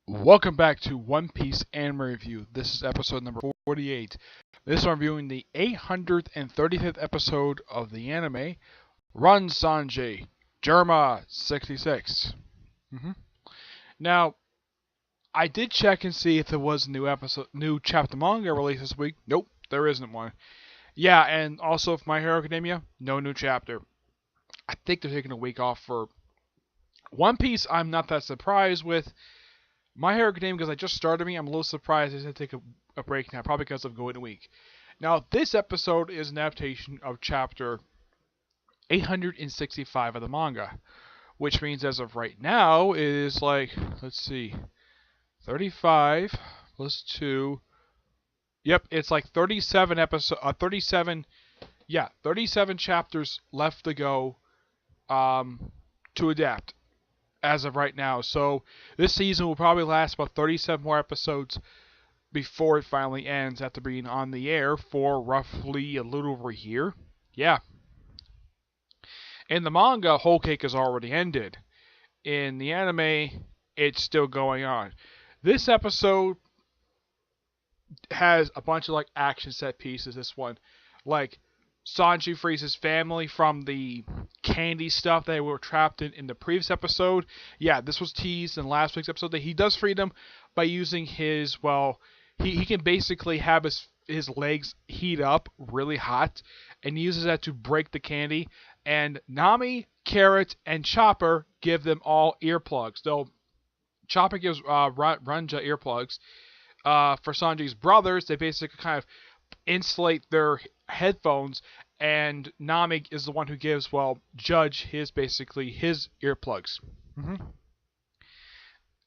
Welcome back to One Piece Anime Review. This is episode number 48. This is reviewing the 835th episode of the anime, Run Sanji, Germa 66. hmm Now, I did check and see if there was a new chapter manga released this week. Nope, there isn't one. Yeah, and also for My Hero Academia, no new chapter. I think they're taking a week off for One Piece. I'm not that surprised with. My Hero Academia, because I just started I'm a little surprised they had to take a break now, probably because of Golden Week. Now, this episode is an adaptation of chapter 865 of the manga, which means as of right now, it is like, let's see, 35 plus 2. Yep, it's like 37 chapters left to go to adapt as of right now. So this season will probably last about 37 more episodes before it finally ends after being on the air for roughly a little over a year. Yeah. In the manga, Whole Cake has already ended. In the anime, it's still going on. This episode has a bunch of like action set pieces. This one, like Sanji frees his family from the candy stuff they were trapped in the previous episode. Yeah, this was teased in last week's episode that he does free them by using his, well, he can basically have his legs heat up really hot and uses that to break the candy. And Nami, Carrot, and Chopper give them all earplugs. Though Chopper gives Runja earplugs. For Sanji's brothers, they basically kind of insulate their headphones, and Nami is the one who gives, well, Judge his earplugs. hmm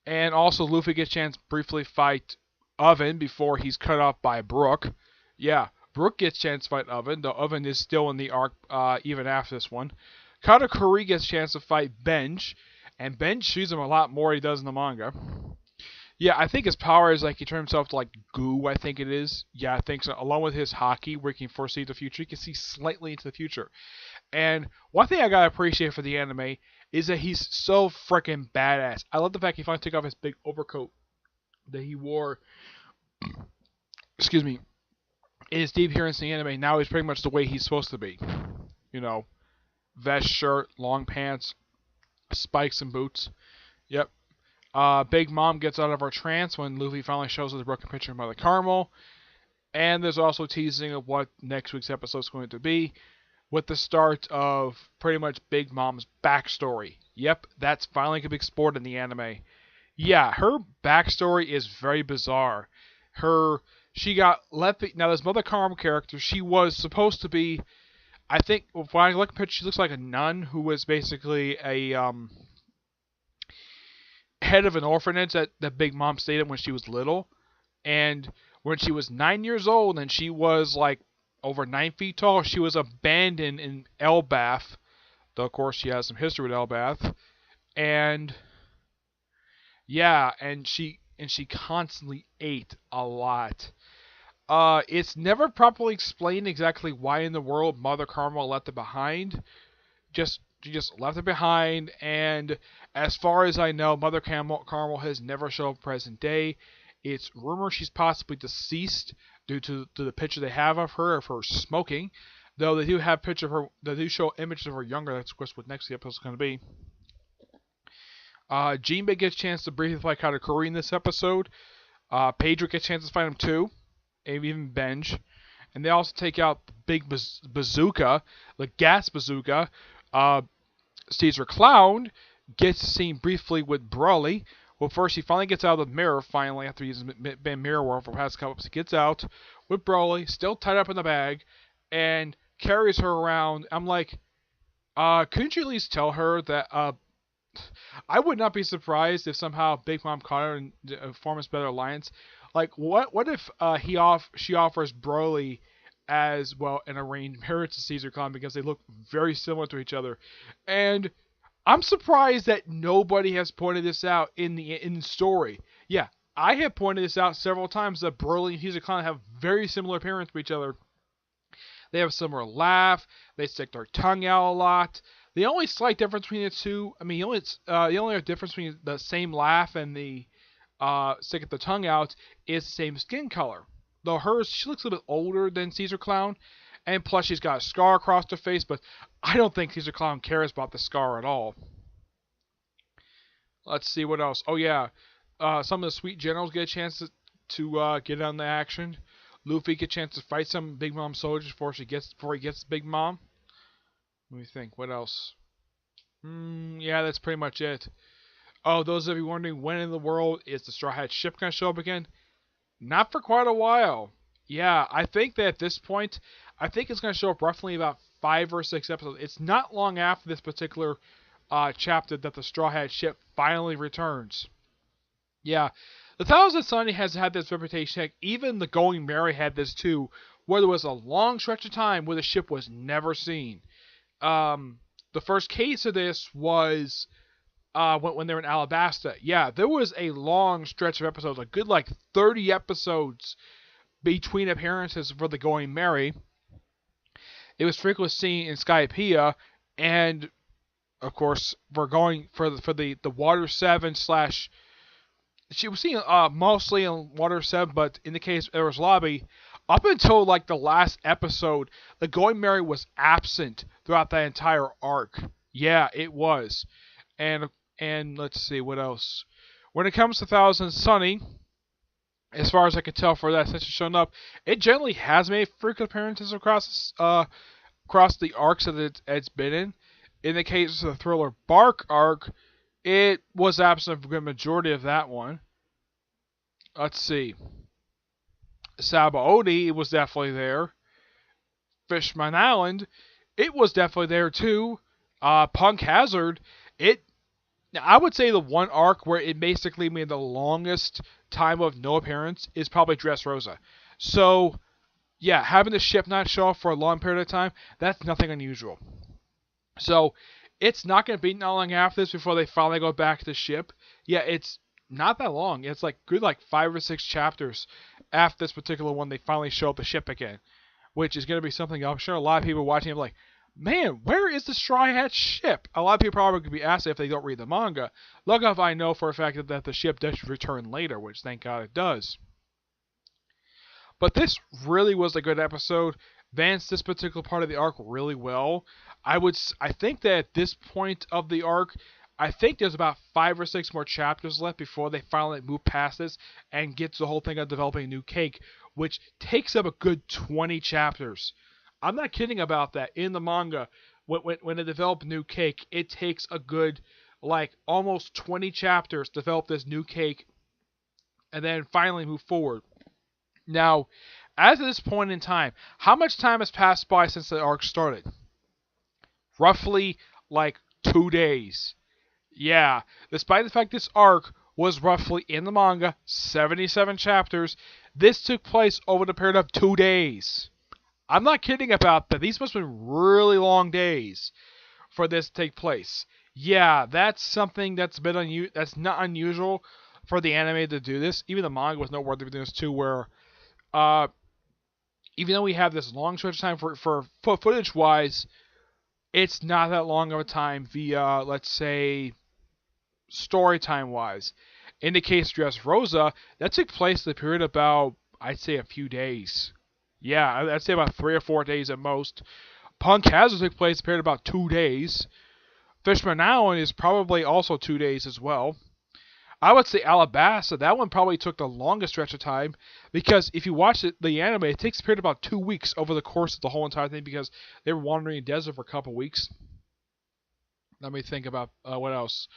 And also Luffy gets a chance to briefly fight Oven before he's cut off by Brook. Yeah, Brook gets a chance to fight Oven, though Oven is still in the arc even after this one. Katakuri gets a chance to fight Benj, and Benj shoots him a lot more than he does in the manga. Yeah, I think his power is like he turned himself to like goo, I think it is. Yeah, I think so. Along with his haki, where he can foresee the future, he can see slightly into the future. And one thing I gotta appreciate for the anime is that he's so freaking badass. I love the fact he finally took off his big overcoat that he wore, excuse me, in his deep appearance in the anime. Now he's pretty much the way he's supposed to be. You know, vest, shirt, long pants, spikes, and boots. Yep. Big Mom gets out of her trance when Luffy finally shows her the broken picture of Mother Carmel. And there's also teasing of what next week's episode is going to be, with the start of pretty much Big Mom's backstory. Yep, that's finally going to be explored in the anime. Yeah, her backstory is very bizarre. She got left. Now, this Mother Carmel character, she was supposed to be, I think, when I look at her picture, she looks like a nun who was basically a head of an orphanage that Big Mom stayed in when she was little. And when she was 9 years old and she was like over 9 feet tall, she was abandoned in Elbath. Though, of course, she has some history with Elbath. And yeah, and she constantly ate a lot. It's never properly explained exactly why in the world Mother Carmel left it behind. She just left it behind, and as far as I know, Mother Carmel has never shown up present day. It's rumored she's possibly deceased due to the picture they have of her smoking. Though they do have picture of her, they do show images of her younger. That's of course what next episode is going to be. Jinbei gets a chance to briefly fight Katakuri in this episode. Pedro gets a chance to fight him too, and even Benj. And they also take out the big bazooka, the gas bazooka. Caesar Clown gets seen briefly with Broly. Well, first he finally gets out of the mirror, finally, after he's been mirror world for the past couple. He gets out with Broly, still tied up in the bag, and carries her around. I'm like, couldn't you at least tell her that, I would not be surprised if somehow Big Mom caught her and forms better alliance. Like, what if she offers Broly as, well, an arranged marriage to Caesar Clown because they look very similar to each other. And I'm surprised that nobody has pointed this out in the story. Yeah, I have pointed this out several times that Broly and Caesar Clown have very similar appearance to each other. They have a similar laugh. They stick their tongue out a lot. The only slight difference between the two, I mean, the only difference between the same laugh and the sticking the tongue out, is the same skin color. Though hers, she looks a little bit older than Caesar Clown, and plus she's got a scar across her face, but I don't think Caesar Clown cares about the scar at all. Let's see what else. Oh yeah, some of the sweet generals get a chance to get on the action. Luffy get a chance to fight some Big Mom soldiers before he gets Big Mom. Let me think. What else? Yeah, that's pretty much it. Oh, those of you wondering when in the world is the Straw Hat ship gonna show up again? Not for quite a while. Yeah, I think that at this point, I think it's gonna show up roughly about 5 or 6 episodes. It's not long after this particular chapter that the Straw Hat ship finally returns. Yeah, the Thousand Sunny has had this reputation. Heck, even the Going Merry had this too, where there was a long stretch of time where the ship was never seen. The first case of this was when they were in Alabasta. Yeah, there was a long stretch of episodes, a good like 30 episodes between appearances for the Going Merry. It was frequently seen in Skypiea, and of course we're going for the Water 7 slash. She was seen mostly in Water 7, but in the case of Eros Lobby, up until like the last episode, the Going Merry was absent throughout the entire arc. Yeah, it was. And let's see what else. When it comes to Thousand Sunny, as far as I can tell for that since it's shown up, it generally has made frequent appearances across the arcs that it's been in. In the case of the Thriller Bark arc, it was absent for the majority of that one. Let's see. Sabaody, it was definitely there. Fishman Island, it was definitely there too. Punk Hazard, I would say the one arc where it basically made the longest time of no appearance is probably Dressrosa. So, yeah, having the ship not show up for a long period of time, that's nothing unusual. So, it's not going to be not long after this before they finally go back to the ship. Yeah, it's not that long. It's like good 5 or 6 chapters after this particular one they finally show up the ship again. Which is going to be something I'm sure a lot of people watching it like, man, where is the Straw Hat ship? A lot of people probably could be asked if they don't read the manga. Look if I know for a fact that the ship does return later, which thank God it does. But this really was a good episode. Advanced this particular part of the arc really well. I think that at this point of the arc, I think there's about 5 or 6 more chapters left before they finally move past this and get to the whole thing of developing a new cake, which takes up a good 20 chapters. I'm not kidding about that. In the manga, when they develop new cake, it takes a good almost 20 chapters to develop this new cake and then finally move forward. Now, as of this point in time, how much time has passed by since the arc started? Roughly 2 days. Yeah, despite the fact this arc was roughly in the manga 77 chapters, this took place over the period of 2 days. I'm not kidding about that. These must have been really long days for this to take place. Yeah, that's something that's that's not unusual for the anime to do this. Even the manga was noteworthy for this too, where even though we have this long stretch of time for footage wise, it's not that long of a time via, let's say, story time wise. In the case of Dressrosa, that took place in the period of about, I'd say, a few days. Yeah, I'd say about 3 or 4 days at most. Punk Hazard took place in the period of about 2 days. Fishman Island is probably also 2 days as well. I would say Alabasta, that one probably took the longest stretch of time, because if you watch the anime, it takes a period of about 2 weeks over the course of the whole entire thing, because they were wandering in the desert for a couple weeks. Let me think about what else.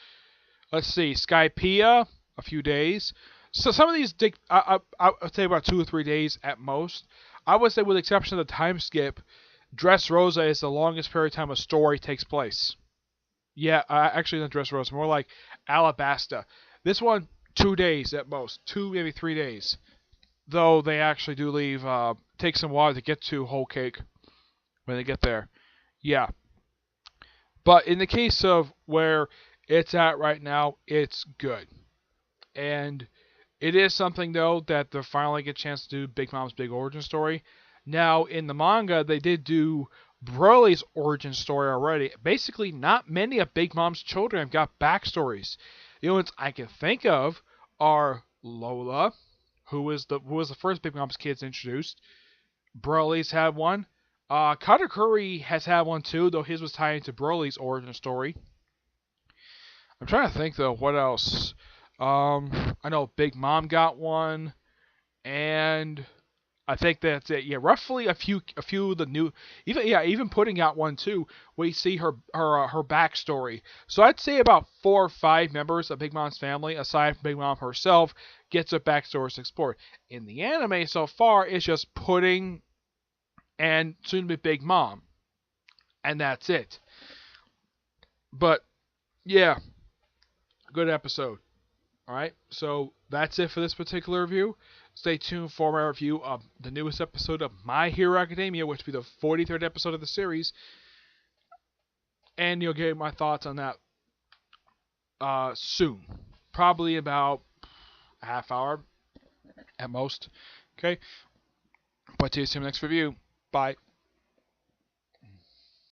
Let's see, Skypiea, a few days. So some of these, I would say about 2 or 3 days at most. I would say with the exception of the time skip, Dressrosa is the longest period of time a story takes place. Yeah, actually not Dressrosa, more like Alabasta. This one, 2 days at most. 2, maybe 3 days. Though they actually do leave, take some while to get to Whole Cake when they get there. Yeah. But in the case of where it's at right now, it's good. And it is something, though, that they'll finally get a chance to do Big Mom's big origin story. Now, in the manga, they did do Broly's origin story already. Basically, not many of Big Mom's children have got backstories. The only ones I can think of are Lola, who was the first Big Mom's kids introduced. Broly's had one. Katakuri has had one too, though his was tied into Broly's origin story. I'm trying to think though, what else? I know Big Mom got one, and I think that's it. Yeah, roughly a few of the new, even putting out one too. We see her backstory. So I'd say about 4 or 5 members of Big Mom's family, aside from Big Mom herself, gets a backstory to explore. In the anime so far, it's just Pudding and soon to be Big Mom, and that's it. But yeah, good episode. All right, so that's it for this particular review. Stay tuned for my review of the newest episode of My Hero Academia, which will be the 43rd episode of the series, and you'll get my thoughts on that soon. Probably about a half hour at most. Okay, but see you soon in the next review. Bye.